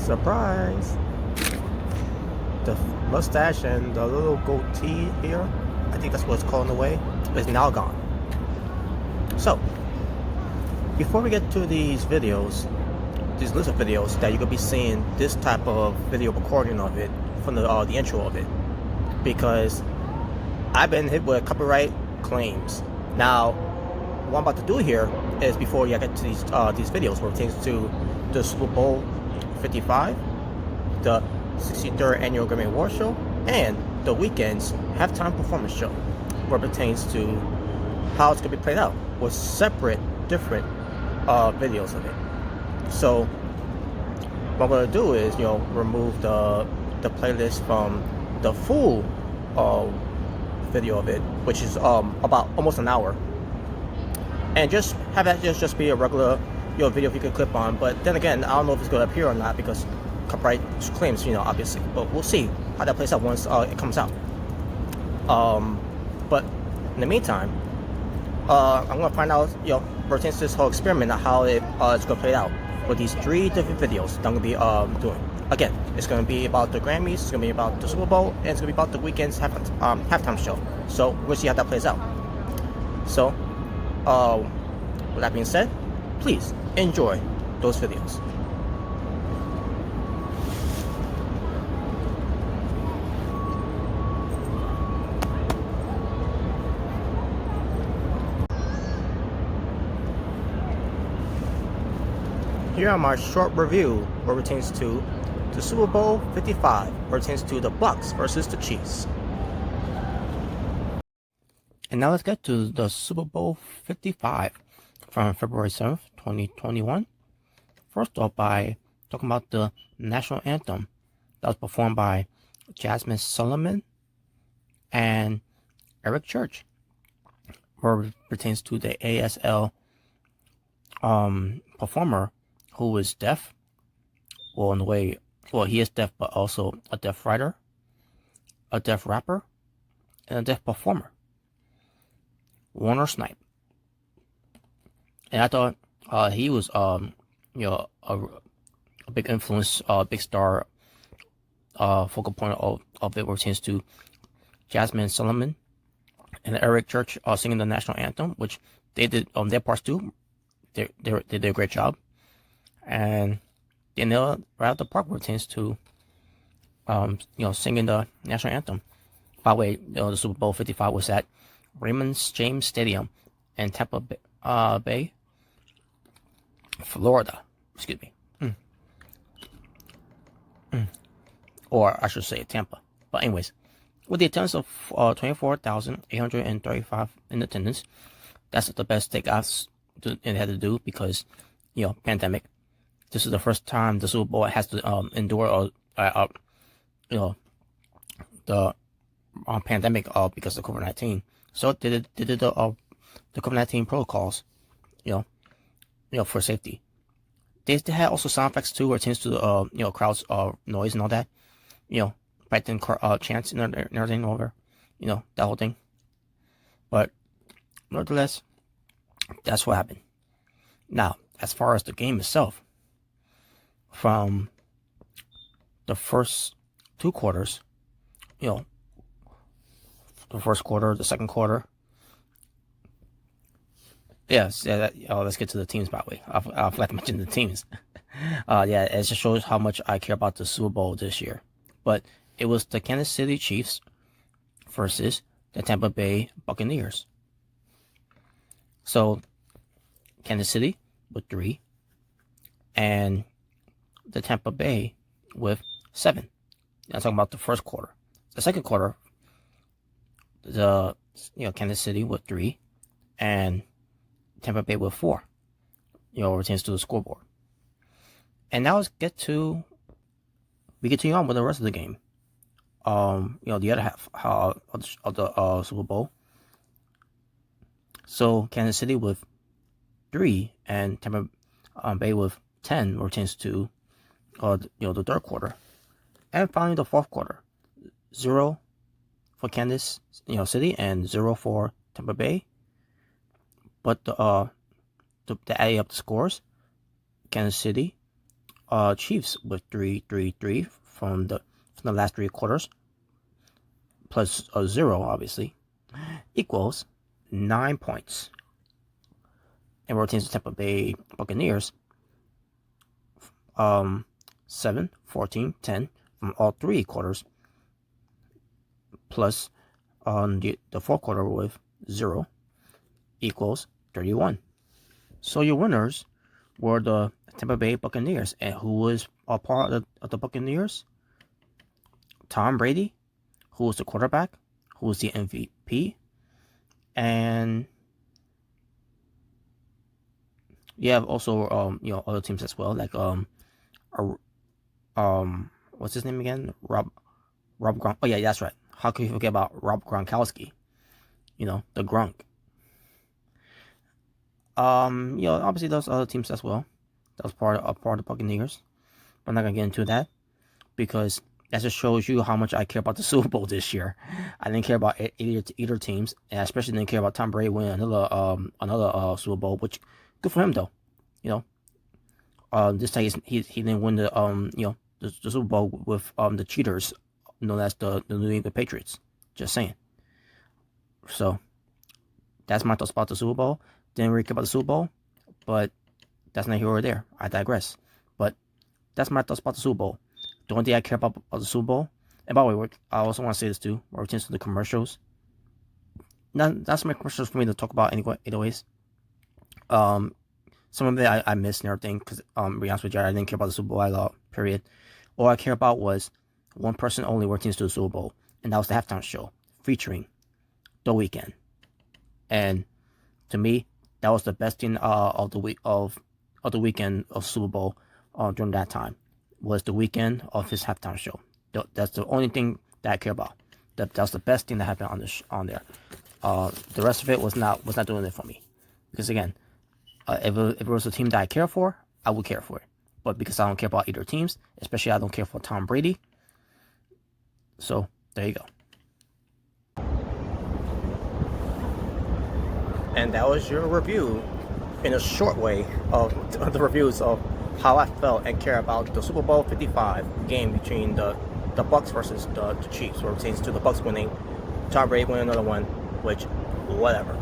Surprise! The mustache and the little goatee here, I think that's what it's called in a way, is now gone. So, before we get to these videos, these list of videos that you're gonna be seeing this type of video recording of it from the intro of it, because I've been hit with copyright claims. Now, what I'm about to do here is before you get to these videos where it pertains to the Super Bowl 55, the 63rd Annual Grammy Award Show, and the weekend's halftime performance show, where it pertains to how it's going to be played out with separate, different videos of it. So, what I'm going to do is, remove the playlist from the full video of it, which is about almost an hour, and just have that just be a regular video if you could clip on. But then again, I don't know if it's going to appear or not because copyright claims, obviously. But we'll see how that plays out once it comes out. But in the meantime, I'm going to find out, pertains to this whole experiment of how it's going to play out with these 3 different videos that I'm going to be doing. Again, it's going to be about the Grammys, it's going to be about the Super Bowl, and it's going to be about the weekend's halftime show. So we'll see how that plays out. So, with that being said, please enjoy those videos. Here are my short review where it pertains to the Super Bowl 55, where it pertains to the Bucks versus the Chiefs. And now let's get to the Super Bowl 55 from February 7th, 2021. First off, by talking about the national anthem that was performed by Jasmine Sullivan and Eric Church, where it pertains to the ASL performer who is deaf. Well, in a way, he is deaf, but also a deaf writer, a deaf rapper, and a deaf performer, Warner Snipe. And I thought he was, a big influence, big star, focal point of it, where it pertains to Jasmine Sullivan and Eric Church singing the national anthem, which they did their parts too. They did a great job, and they nailed it right out the park where it pertains to singing the national anthem. By the way, the Super Bowl 55 was at Raymond James Stadium in Tampa Bay, Florida. Excuse me. Or I should say Tampa. But anyways, with the attendance of 24,835 in attendance, that's the best takeoffs it had to do because, pandemic. This is the first time the Super Bowl has to endure the pandemic because of COVID-19. So they did the COVID-19 protocols, for safety. They had also sound effects too, where it tends to the crowds noise and all that, fighting chants and everything over, that whole thing. But nevertheless, that's what happened. Now, as far as the game itself, from the first 2 quarters, the first quarter, the second quarter. Yes, let's get to the teams, by the way. I forgot to mention the teams. It just shows how much I care about the Super Bowl this year. But it was the Kansas City Chiefs versus the Tampa Bay Buccaneers. So, Kansas City with 3, and the Tampa Bay with 7. I'm talking about the first quarter. The second quarter, the Kansas City with 3, and Tampa Bay with 4. Returns to the scoreboard. And now let's get to on with the rest of the game. The other half of the Super Bowl. So Kansas City with 3 and Tampa Bay with 10 returns to the third quarter. And finally the fourth quarter, 0 for Kansas City and 0 for Tampa Bay. But to add up the scores, Kansas City Chiefs with 3 from the last 3 quarters, plus a 0, obviously, equals 9 points. And rotates the Tampa Bay Buccaneers 7, 14, 10 from all 3 quarters, plus on the 4th quarter with 0 equals 31. So your winners were the Tampa Bay Buccaneers. And who was a part of the Buccaneers? Tom Brady, who was the quarterback, who was the MVP, and you have also other teams as well, like what's his name again? Rob Gronk. Oh yeah, that's right. How could you forget about Rob Gronkowski? The Gronk. Obviously those other teams as well. That was part of the Buccaneers. But I'm not gonna get into that because that just shows you how much I care about the Super Bowl this year. I didn't care about either teams, and I especially didn't care about Tom Brady winning another Super Bowl, which good for him though. This time he didn't win the Super Bowl with the cheaters known as the New England Patriots. Just saying. So that's my thoughts about the Super Bowl. Didn't really care about the Super Bowl, but that's not here or there. I digress. But that's my thoughts about the Super Bowl. The only thing I care about the Super Bowl. And by the way, I also want to say this too. We're returning to the commercials. That's my commercials for me to talk about anyways. Some of it I missed and everything because, to be honest with you, I didn't care about the Super Bowl at all, period. All I care about was one person only working to the Super Bowl, and that was the halftime show featuring The Weeknd. And to me, that was the best thing of the weekend of Super Bowl during that time was The Weeknd of his halftime show. That's the only thing that I care about. That's the best thing that happened on there. The rest of it was not doing it for me, because again, if it was a team that I care for, I would care for it. But because I don't care about either teams, especially I don't care for Tom Brady. So there you go. And that was your review, in a short way, of the reviews of how I felt and care about the Super Bowl 55 game between the Bucks versus the Chiefs, where it pertains to the Bucks winning, Tom Brady winning another one, which, whatever.